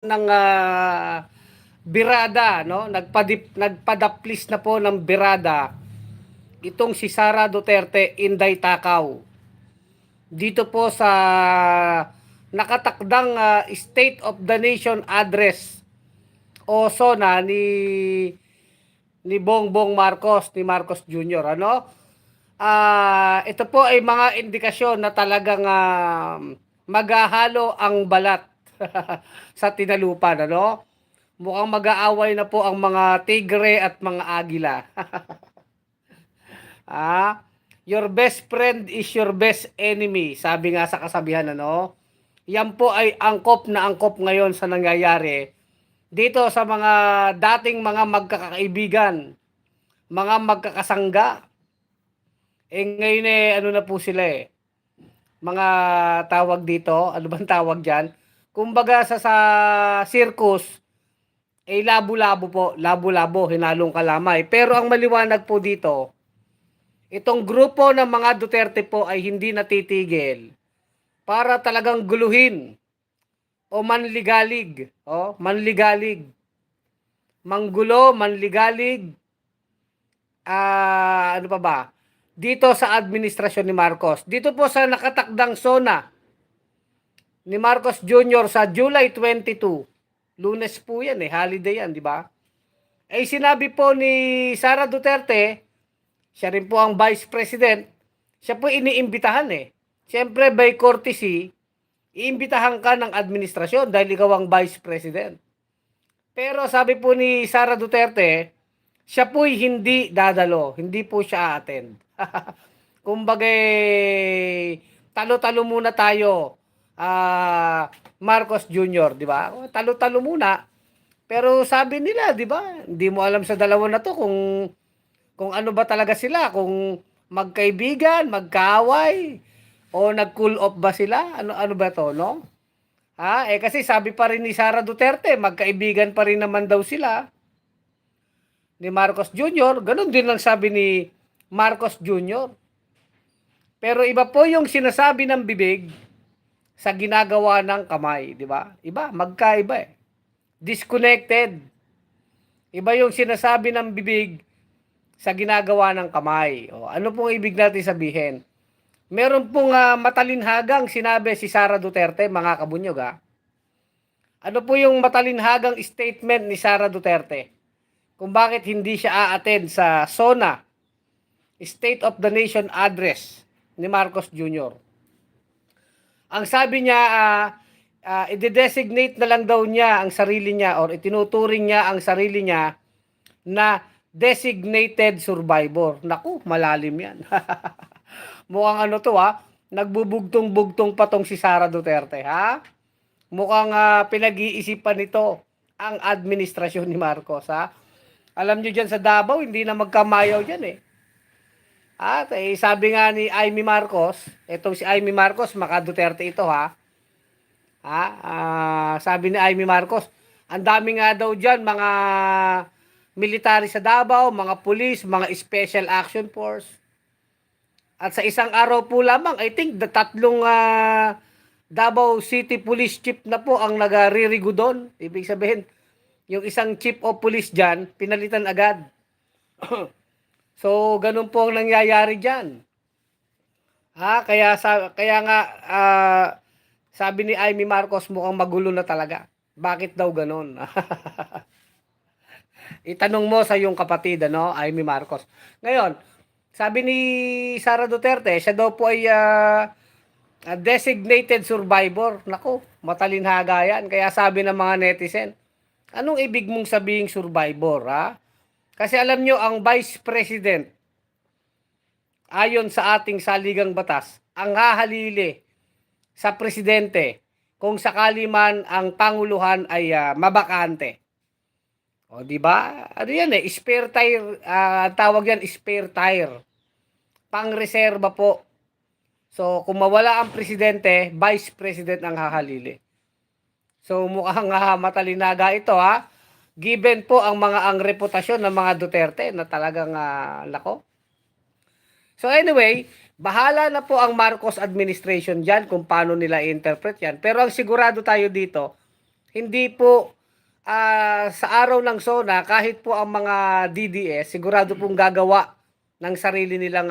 ng birada, no? Nagpadaplis na po ng birada itong si Sara Duterte, Inday Takaw. Dito po sa nakatakdang State of the Nation Address o SONA ni Bongbong Marcos, ni Marcos Jr. Ano? Ito po ay mga indikasyon na talagang maghahalo ang balat sa tinalupan, ano? Mukhang mag-aaway na po ang mga tigre at mga agila. Your best friend is your best enemy, sabi nga sa kasabihan, ano? Yan po ay angkop na angkop ngayon sa nangyayari dito sa mga dating mga magkakaibigan, mga magkakasangga. Ngayon ano na po sila mga tawag dito, ano bang tawag dyan? Kumbaga sa circus, labo-labo po, labo-labo, hinalong kalamay. Pero ang maliwanag po dito, itong grupo ng mga Duterte po ay hindi natitigil para talagang guluhin o manligalig, manligalig, manggulo, manligalig, ano pa ba? Dito sa administrasyon ni Marcos. Dito po sa nakatakdang SONA ni Marcos Jr. sa July 22. Lunes po yan holiday yan, di ba? Sinabi po ni Sara Duterte, siya rin po ang Vice President, siya po iniimbitahan Siyempre by courtesy, iimbitahan ka ng administrasyon dahil ikaw ang Vice President. Pero sabi po ni Sara Duterte, siya po'y hindi dadalo, hindi po siya attend. Kumbaga, talo-talo muna tayo, Marcos Jr., di ba? Talo-talo muna. Pero sabi nila, di ba? Hindi mo alam sa dalawa na to kung ano ba talaga sila, kung magkaibigan, magkaaway, o nag-cool off ba sila? Ano ba to, no? Kasi sabi pa rin ni Sara Duterte, magkaibigan pa rin naman daw sila ni Marcos Jr. Ganun din lang sabi ni Marcos Jr. Pero iba po yung sinasabi ng bibig sa ginagawa ng kamay, di ba? Iba, magkaiba Disconnected. Iba yung sinasabi ng bibig sa ginagawa ng kamay. Ano pong ibig natin sabihin? Meron pong matalinhagang sinabi si Sara Duterte, mga kabunyog Ano po yung matalinhagang statement ni Sara Duterte? Kung bakit hindi siya a-attend sa SONA, State of the Nation Address ni Marcos Jr. Ang sabi niya, i-designate na lang daw niya ang sarili niya or itinuturing niya ang sarili niya na designated survivor. Naku, malalim yan. Mukhang ano to nagbubugtong-bugtong pa tong si Sara Duterte, Mukhang pinag-iisipan nito ang administrasyon ni Marcos, Alam nyo dyan sa Davao, hindi na magkamayaw dyan At sabi nga ni Amy Marcos, itong si Amy Marcos, maka Duterte ito sabi ni Amy Marcos, ang dami nga daw dyan, mga military sa Davao, mga police, mga special action force. At sa isang araw po lamang, I think, tatlong Davao City Police Chief na po ang nagaririgo doon. Ibig sabihin, yung isang chief of police dyan, pinalitan agad. So, ganun po ang nangyayari dyan. Kaya nga, sabi ni Amy Marcos, mukhang magulo na talaga. Bakit daw ganun? Itanong mo sa iyong kapatid, Amy Marcos. Ngayon, sabi ni Sara Duterte, siya daw po ay designated survivor. Naku, matalinhaga yan. Kaya sabi ng mga netizen, anong ibig mong sabihing survivor, Kasi alam nyo, ang Vice President, ayon sa ating saligang batas, ang hahalili sa presidente kung sakali man ang panguluhan ay mabakante. O, di ba? Ano yan spare tire, tawag yan spare tire. Pang-reserba po. So, kung mawala ang presidente, vice president ang hahalili. So, mukhang matalinaga ito, Given po ang reputasyon ng mga Duterte na talagang, lako. So, anyway, bahala na po ang Marcos administration dyan kung paano nila i-interpret yan. Pero ang sigurado tayo dito, Hindi po sa araw ng SONA, kahit po ang mga DDS, sigurado pong gagawa ng sarili nilang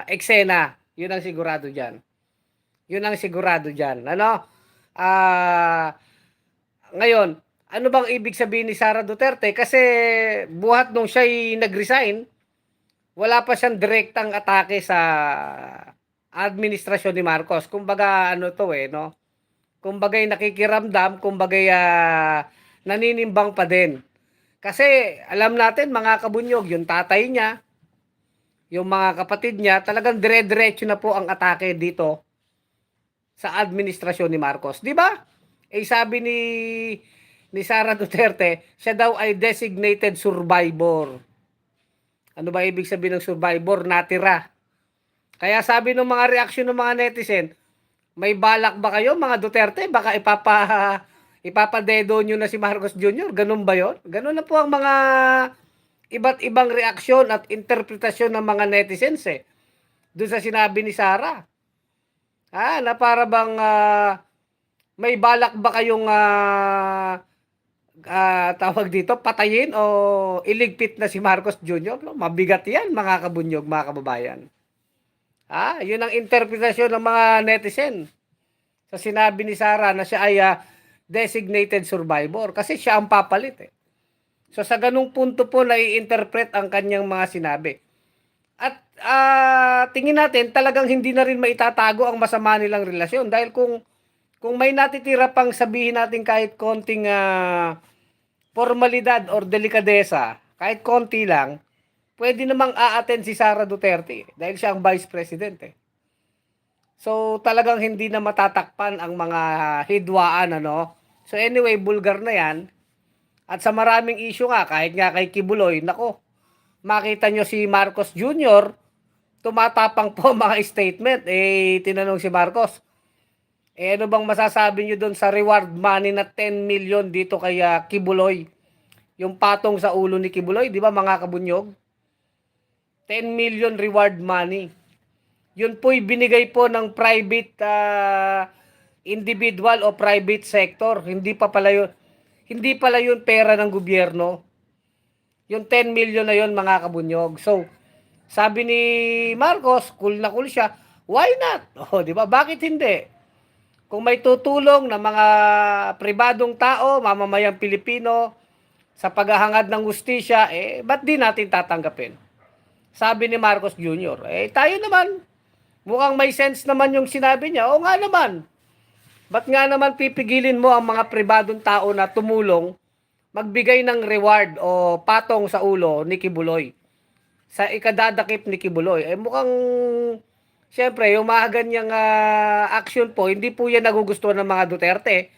eksena. Yun ang sigurado dyan. Yun ang sigurado dyan. Ano? Ngayon, ano bang ibig sabihin ni Sara Duterte? Kasi buhat nung siya'y nag-resign, wala pa siyang direktang atake sa administrasyon ni Marcos. Kumbaga ano to no? Kumbaga'y nakikiramdam, kumbaga'y naninimbang pa din. Kasi alam natin mga kabunyog, yung tatay niya, yung mga kapatid niya, talagang dire-diretso na po ang atake dito sa administrasyon ni Marcos. Di ba? Eh sabi ni Sara Duterte, siya daw ay designated survivor. Ano ba ibig sabihin ng survivor? Natira. Kaya sabi ng mga reaksyon ng mga netizen, may balak ba kayo mga Duterte? Baka ipapadedo nyo na si Marcos Jr. Ganun ba yon? Ganun na po ang mga iba't ibang reaksyon at interpretasyon ng mga netizens doon sa sinabi ni Sara. Na para bang may balak ba kayong tawag dito, patayin o iligpit na si Marcos Jr.? No? Mabigat yan mga kabunyog, mga kababayan. Yun ang interpretasyon ng mga netizen sa sinabi ni Sara na siya ay designated survivor kasi siya ang papalit So sa ganung punto po nai-interpret ang kanyang mga sinabi. At tingin natin talagang hindi na rin maitatago ang masama nilang relasyon dahil kung may natitira pang sabihin natin kahit konting formalidad or delikadesa, kahit konti lang, pwede namang a-attend si Sara Duterte dahil siya ang vice president So talagang hindi na matatakpan ang mga hidwaan So anyway, bulgar na yan. At sa maraming issue nga, kahit nga kay Kibuloy, nako, makita nyo si Marcos Jr., tumatapang po mga statement. Tinanong si Marcos, ano bang masasabi nyo doon sa reward money na 10 million dito kay Kibuloy? Yung patong sa ulo ni Kibuloy, di ba mga kabunyog? 10 million reward money. Yun po'y binigay po ng private individual o private sector. Hindi pala yun pera ng gobyerno. Yung 10 million na yun mga kabunyog. So, sabi ni Marcos, cool na cool siya. Why not? Di ba? Bakit hindi? Kung may tutulong na mga pribadong tao, mamamayang Pilipino, sa paghahangad ng hustisya, ba't di natin tatanggapin? Sabi ni Marcos Jr., tayo naman, mukhang may sense naman yung sinabi niya. O nga naman, ba't nga naman pipigilin mo ang mga pribadong tao na tumulong magbigay ng reward o patong sa ulo ni Kibuloy? Sa ikadadakip ni Kibuloy. Mukhang, siyempre, yung mga ganyang action po, hindi po yan nagugustuhan ng mga Duterte.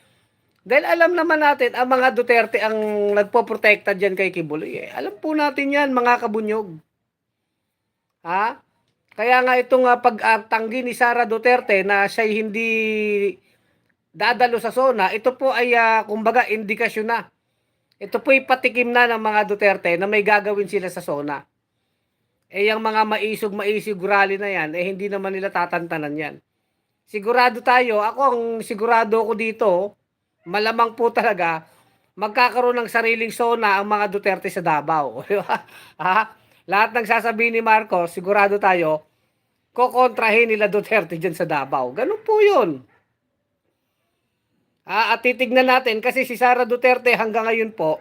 Dahil alam naman natin, ang mga Duterte ang nagpoprotekta dyan kay Kibuloy. Alam po natin yan, mga kabunyog. Kaya nga itong pagtanggi ni Sara Duterte na siya hindi dadalo sa SONA, ito po ay kumbaga indikasyon na. Ito po ay patikim na ng mga Duterte na may gagawin sila sa SONA. Yung mga maisog rally na yan, hindi naman nila tatantanan yan. Sigurado tayo, sigurado ako dito, malamang po talaga, magkakaroon ng sariling SONA ang mga Duterte sa Davao. Lahat ng sasabihin ni Marcos, sigurado tayo, kokontrahin nila Duterte dyan sa Davao. Ganun po yun. At titignan natin, kasi si Sara Duterte hanggang ngayon po,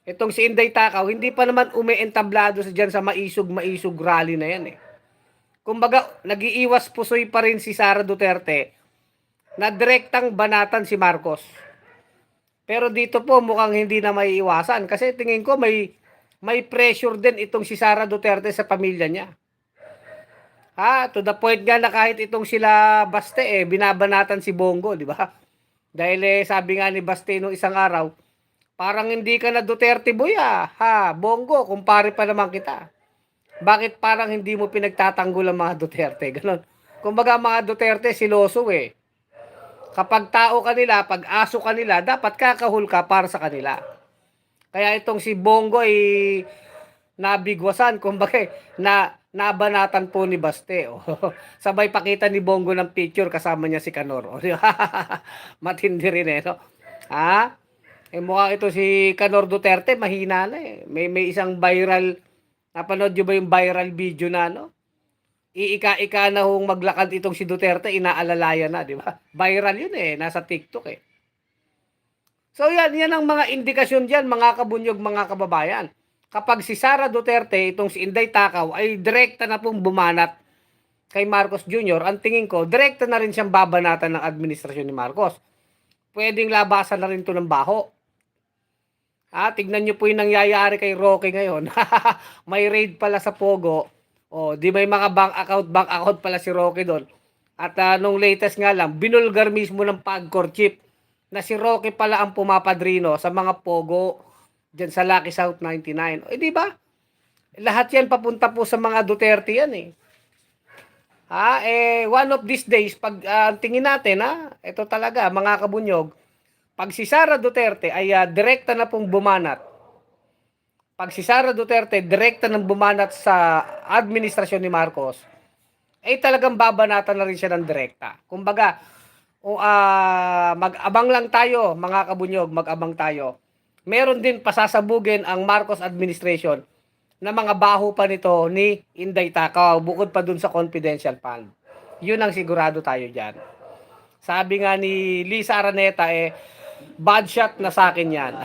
itong si Inday Takaw, hindi pa naman umeentablado sa dyan sa maisog rally na yan Kumbaga, nag-iiwas pusoy pa rin si Sara Duterte na direktang banatan si Marcos. Pero dito po mukhang hindi na may iwasan kasi tingin ko may pressure din itong si Sara Duterte sa pamilya niya. To the point nga na kahit itong sila Baste binabanatan si Bongo, di ba? Dahil sabi nga ni Baste nung isang araw, parang hindi ka na Duterte boy Bongo, kumpare pa naman kita. Bakit parang hindi mo pinagtatanggol ang mga Duterte? Ganon. Kumbaga mga Duterte siloso Kapag tao kanila, pag aso kanila, dapat kakahul ka para sa kanila. Kaya itong si Bongo ay nabigwasan, kumbaga nabanatan po ni Baste. Sabay pakita ni Bongo ng picture kasama niya si Canor. Matindi rin no? Ha? Eh mukhang ito si Canor Duterte, mahina na eh. May isang viral, napanood nyo ba yung viral video na ano? Iika-ika na hong maglakad itong si Duterte, inaalalayan na, di ba? Viral yun eh, nasa TikTok eh. So yan ang mga indikasyon diyan, mga kabunyog, mga kababayan. Kapag si Sara Duterte, itong si Inday Takaw, ay direkta na pong bumanat kay Marcos Jr., ang tingin ko, direkta na rin siyang babanatan ng administrasyon ni Marcos. Pwedeng labasan na rin to ng baho. Tignan nyo po yung nangyayari kay Roque ngayon. May raid pala sa Pogo. Di may mga bank account pala si Roque doon. At nung latest nga lang, binulgar mismo ng PAGCOR chief na si Roque pala ang pumapadrino sa mga Pogo dyan sa Lucky South 99. Di ba? Lahat yan papunta po sa mga Duterte yan eh. One of these days, pag tingin natin, ito talaga, mga kabunyog, pag si Sara Duterte ay direkta na pong bumanat, pag si Sara Duterte direkta nang bumanat sa administrasyon ni Marcos, ay talagang babanatan na rin siya ng direkta. Kumbaga, mag-abang lang tayo, mga kabunyog, mag-abang tayo. Meron din pasasabugin ang Marcos administration na mga baho pa nito ni Inday Takaw, bukod pa dun sa confidential fund. Yun ang sigurado tayo dyan. Sabi nga ni Lisa Araneta, bad shot na sa akin yan.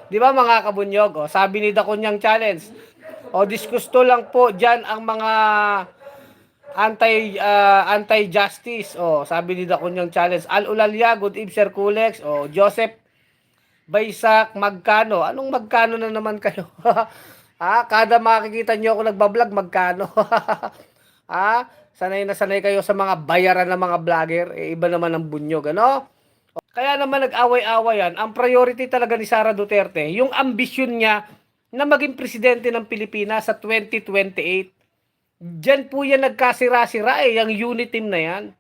Di ba mga kabunyog? Sabi ni Dakunyang Challenge, diskusto lang po dyan ang mga anti-justice. Sabi ni Dakunyang Challenge, Al Ulalya, Good Eve Sir Kulex, Joseph Baysak, magkano? Anong magkano na naman kayo? Kada makikita nyo ako nagbablog, magkano? Sanay na sanay kayo sa mga bayaran ng mga vlogger. Iba naman ang bunyog, ano? Kaya naman nag-away-awayan. Ang priority talaga ni Sara Duterte, yung ambisyon niya na maging presidente ng Pilipinas sa 2028. Diyan po yan nagkasira-sira yung unit team na yan.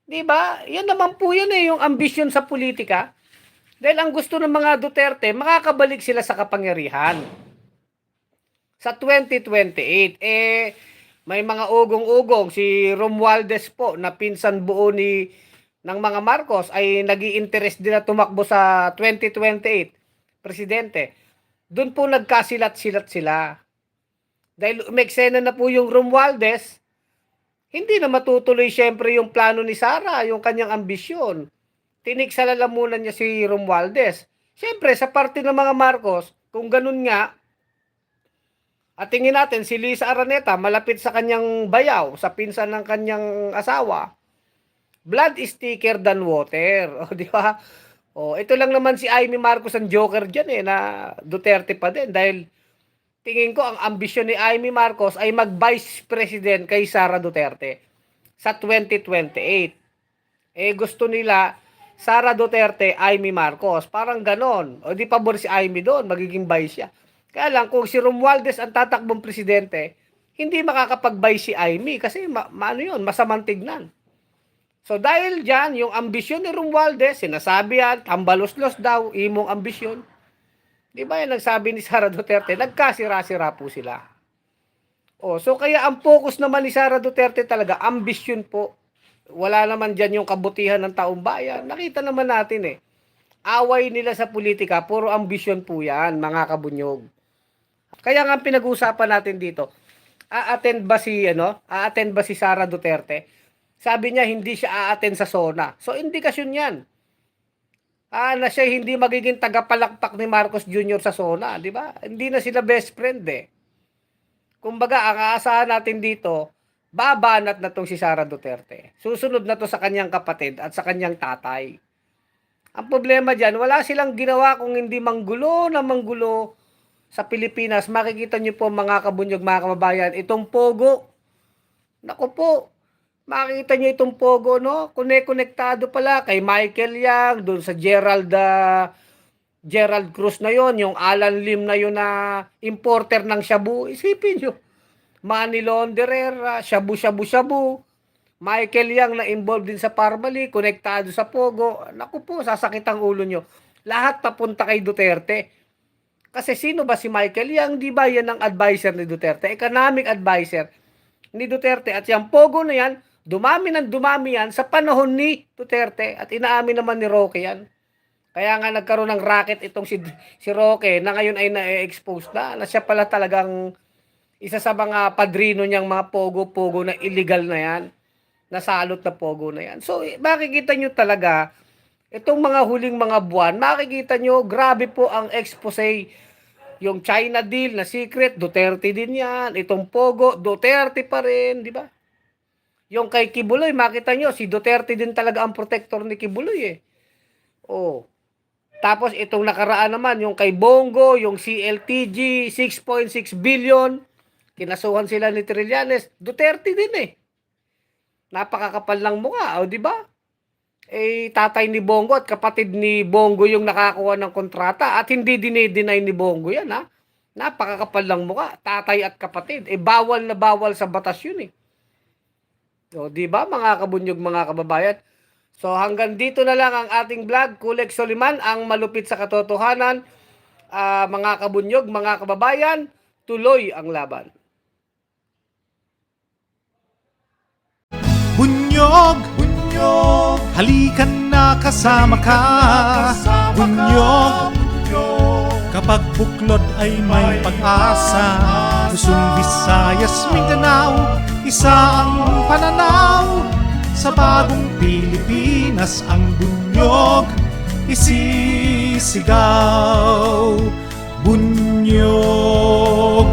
Diba? Yan naman po yan yung ambisyon sa politika. Dahil ang gusto ng mga Duterte, makakabalik sila sa kapangyarihan. Sa 2028, may mga ugong-ugong, si Romualdez po, na pinsan buo ng mga Marcos, ay nag-i-interest din na tumakbo sa 2028, presidente. Doon po nagkasilat-silat sila. Dahil umeksena na po yung Romualdez, hindi na matutuloy syempre yung plano ni Sara, yung kanyang ambisyon. Tinigsalalamunan niya si Romualdez. Syempre, sa parte ng mga Marcos, kung ganun nga, at tingin natin, si Lisa Araneta, malapit sa kanyang bayaw, sa pinsan ng kanyang asawa. Blood is thicker than water. Di ba? Ito lang naman si Amy Marcos ang joker dyan na Duterte pa din. Dahil tingin ko, ang ambisyon ni Amy Marcos ay mag-vice president kay Sara Duterte sa 2028. Gusto nila, Sara Duterte, Amy Marcos. Parang ganon. Di pabor si Amy doon, magiging vice siya. Kaya lang, kung si Romualdez ang tatakbong presidente, hindi makakapag-vice si Amy kasi masamang tignan. So dahil dyan, yung ambisyon ni Romualdez, sinasabi yan, tambalos-los daw, imong ambisyon. Di ba yan nagsabi ni Sara Duterte, nagkasira-sira po sila. So kaya ang focus naman ni Sara Duterte talaga, ambisyon po. Wala naman dyan yung kabutihan ng taong bayan. Nakita naman natin away nila sa politika, puro ambisyon po yan, mga kabunyog. Kaya nga pinag-uusapan natin dito, aattend ba si Sara Duterte? Sabi niya hindi siya aattend sa SONA. So indikasyon 'yan. Na siya hindi magiging tagapalakpak ni Marcos Jr. sa SONA, di ba? Hindi na sila best friend Kumbaga, ang aasahan natin dito, babanat na tong si Sara Duterte. Susunod na to sa kanyang kapatid at sa kanyang tatay. Ang problema diyan, wala silang ginawa kung hindi manggulo sa Pilipinas. Makikita niyo po mga kabunyog, mga kababayan, itong Pogo. Naku po, makikita niyo itong Pogo, no? Konektado pala kay Michael Yang, doon sa Gerald Cruz na yon, yung Alan Lim na yon na importer ng shabu. Isipin niyo, money launderer, shabu. Michael Yang na involved din sa Parmali, konektado sa Pogo. Naku po, sasakit ang ulo nyo. Lahat papunta kay Duterte. Kasi sino ba si Michael Yang? Di ba yan ang advisor ni Duterte? Economic advisor ni Duterte. At yung Pogo na yan, dumami yan sa panahon ni Duterte. At inaamin naman ni Roque yan. Kaya nga nagkaroon ng racket itong si Roque na ngayon ay na-expose na siya pala talagang isa sa mga padrino niyang mga pogo-pogo na illegal na yan. Nasalot na pogo na yan. So makikita nyo talaga itong mga huling mga buwan, makikita nyo grabe po ang expose. Yung China deal na secret, Duterte din yan. Itong pogo, Duterte pa rin, di ba? Yung kay Kibuloy, makita nyo, si Duterte din talaga ang protector ni Kibuloy eh. Oh. Tapos itong nakaraan naman, yung kay Bongo, yung CLTG, 6.6 billion, kinasuhan sila ni Trillanes, Duterte din eh. Napakakapal ng mukha, o di ba? Eh, tatay ni Bongo at kapatid ni Bongo yung nakakuha ng kontrata at hindi dinay ni Bongo yan ha. Napakakapal ng mukha, tatay at kapatid. Eh, bawal na bawal sa batas yun eh. O, di ba mga kabunyog, mga kababayan? So hanggang dito na lang ang ating vlog. Kuleg Soliman, ang malupit sa katotohanan. Mga kabunyog, mga kababayan, tuloy ang laban. Bunyog, bunyog, halikan na kasama ka. Bunyog, kapag buklod ay may pag-asa. Luzon, Visayas, Mindanao, isa ang pananaw. Sa bagong Pilipinas ang bunyog isisigaw. Bunyog,